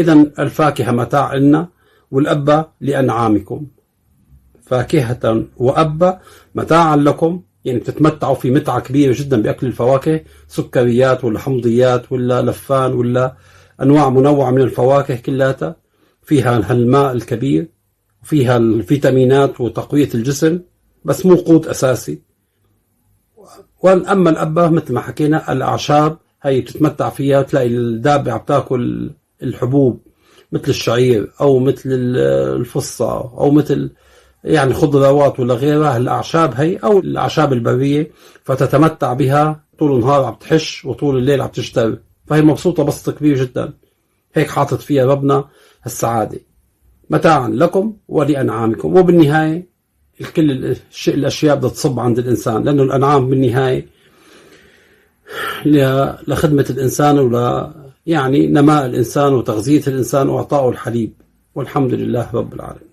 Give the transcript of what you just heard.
إذا الفاكهة متاع لنا والأبة لأنعامكم، فاكهة وأبة متاعا لكم، يعني بتتمتعوا في متعة كبيرة جدا بأكل الفواكه، سكريات ولا حمضيات ولا لفان ولا أنواع منوعة من الفواكه كلها، فيها الماء الكبير وفيها الفيتامينات وتقوية الجسم، بس مو قوت أساسي. وأما الأبة مثل ما حكينا الأعشاب هي بتتمتع فيها، تلاقي الدابة بتاكل الحبوب مثل الشعير أو مثل الفصة أو مثل يعني خضروات ولا غيرها، الأعشاب هي أو الأعشاب البرية، فتتمتع بها طول النهار عم تحش وطول الليل عم تشتر، فهي مبسوطة بسط كبير جدا، هيك حاطط فيها ربنا السعادة متاعا لكم ولأنعامكم. وبالنهاية كل الأشياء بدها تصب عند الإنسان، لأنه الأنعام بالنهاية لخدمة الإنسان ولا يعني نماء الإنسان وتغذية الإنسان وإعطائه الحليب، والحمد لله رب العالمين.